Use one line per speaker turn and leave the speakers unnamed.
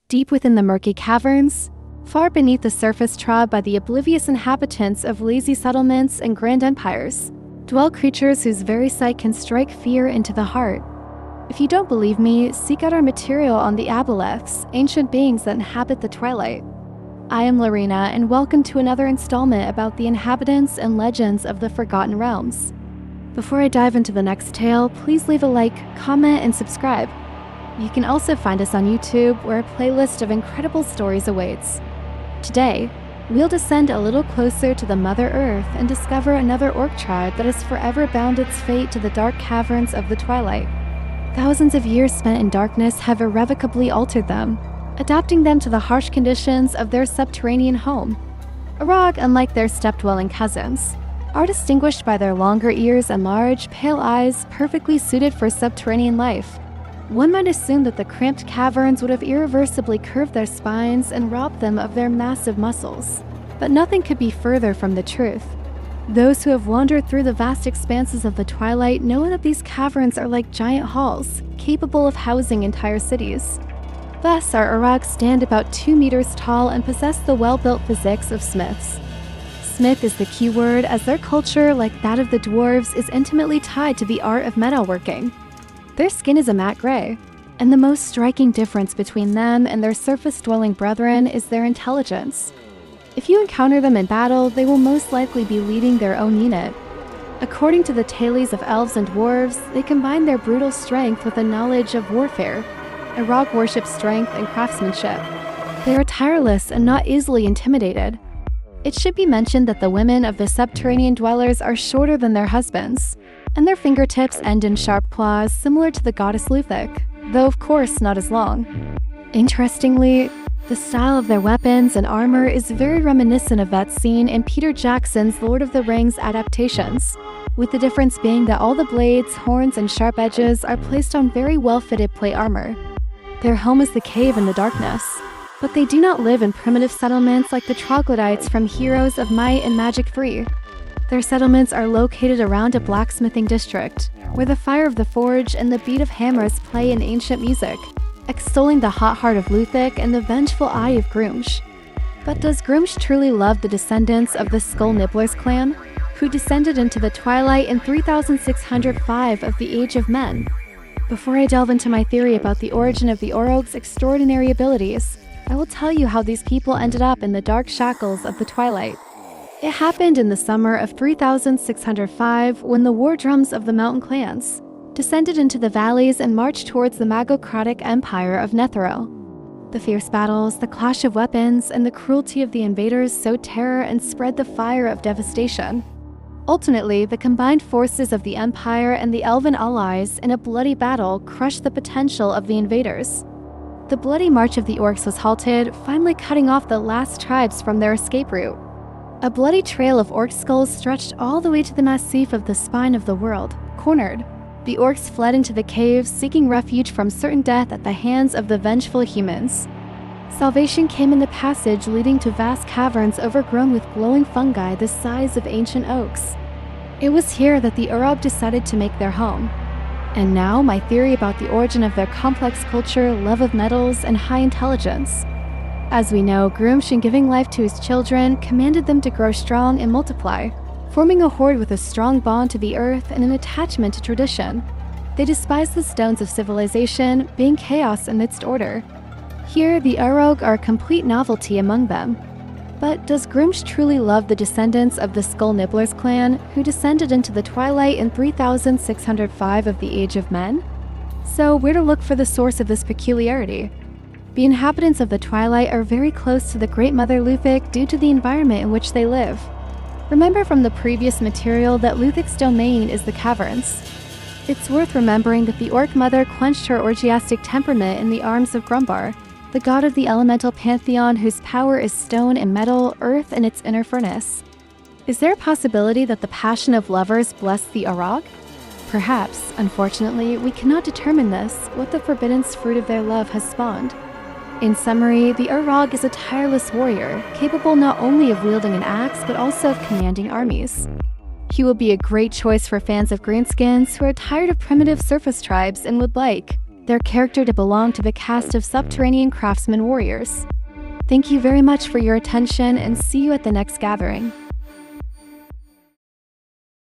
Deep within the murky caverns, far beneath the surface trod by the oblivious inhabitants of lazy settlements and grand empires, dwell creatures whose very sight can strike fear into the heart. If you don't believe me, seek out our material on the aboleths, ancient beings that inhabit the twilight. I am Lorena, and welcome to another installment about the inhabitants and legends of the Forgotten Realms. Before I dive into the next tale, please leave a like, comment, and subscribe. You can also find us on YouTube, where a playlist of incredible stories awaits. Today, we'll descend a little closer to the Mother Earth and discover another orc tribe that has forever bound its fate to the dark caverns of the twilight. Thousands of years spent in darkness have irrevocably altered them, adapting them to the harsh conditions of their subterranean home. Orog, unlike their steppe-dwelling cousins, are distinguished by their longer ears and large, pale eyes perfectly suited for subterranean life. One might assume that the cramped caverns would have irreversibly curved their spines and robbed them of their massive muscles. But nothing could be further from the truth. Those who have wandered through the vast expanses of the twilight know that these caverns are like giant halls, capable of housing entire cities. Thus, our Orog stand about 2 meters tall and possess the well-built physiques of smiths. Smith is the key word, as their culture, like that of the dwarves, is intimately tied to the art of metalworking. Their skin is a matte gray, and the most striking difference between them and their surface-dwelling brethren is their intelligence. If you encounter them in battle, they will most likely be leading their own unit. According to the tales of elves and dwarves, they combine their brutal strength with a knowledge of warfare. Orog worship strength and craftsmanship. They are tireless and not easily intimidated. It should be mentioned that the women of the subterranean dwellers are shorter than their husbands, and their fingertips end in sharp claws similar to the goddess Luthik, though of course not as long. Interestingly, the style of their weapons and armor is very reminiscent of that seen in Peter Jackson's Lord of the Rings adaptations, with the difference being that all the blades, horns, and sharp edges are placed on very well-fitted plate armor. Their home is the cave in the darkness, but they do not live in primitive settlements like the troglodytes from Heroes of Might and Magic 3. Their settlements are located around a blacksmithing district, where the fire of the forge and the beat of hammers play in ancient music, extolling the hot heart of Luthik and the vengeful eye of Grumsh. But does Grumsh truly love the descendants of the Skull Nibblers clan, who descended into the twilight in 3605 of the Age of Men? Before I delve into my theory about the origin of the Orog's extraordinary abilities, I will tell you how these people ended up in the dark shackles of the twilight. It happened in the summer of 3605 when the war drums of the mountain clans descended into the valleys and marched towards the magocratic empire of Netheril. The fierce battles, the clash of weapons, and the cruelty of the invaders sowed terror and spread the fire of devastation. Ultimately, the combined forces of the Empire and the Elven allies in a bloody battle crushed the potential of the invaders. The bloody march of the orcs was halted, finally cutting off the last tribes from their escape route. A bloody trail of orc skulls stretched all the way to the massif of the spine of the world. Cornered, the orcs fled into the caves, seeking refuge from certain death at the hands of the vengeful humans. Salvation came in the passage leading to vast caverns overgrown with glowing fungi the size of ancient oaks. It was here that the Orog decided to make their home. And now, my theory about the origin of their complex culture, love of metals, and high intelligence. As we know, Grumsh, in giving life to his children, commanded them to grow strong and multiply, forming a horde with a strong bond to the earth and an attachment to tradition. They despised the stones of civilization, being chaos amidst order. Here, the Orog are a complete novelty among them. But does Grumsh truly love the descendants of the Skull Nibblers clan, who descended into the twilight in 3605 of the Age of Men? So, where to look for the source of this peculiarity? The inhabitants of the twilight are very close to the Great Mother Luthik due to the environment in which they live. Remember from the previous material that Luthik's domain is the caverns. It's worth remembering that the Orc Mother quenched her orgiastic temperament in the arms of Grumbar, the god of the elemental pantheon whose power is stone and metal, earth and its inner furnace. Is there a possibility that the passion of lovers blessed the Orog? Perhaps, unfortunately, we cannot determine this, what the forbidden fruit of their love has spawned. In summary, the Orog is a tireless warrior, capable not only of wielding an axe, but also of commanding armies. He will be a great choice for fans of greenskins who are tired of primitive surface tribes and would like their character to belong to the cast of subterranean craftsman warriors. Thank you very much for your attention and see you at the next gathering.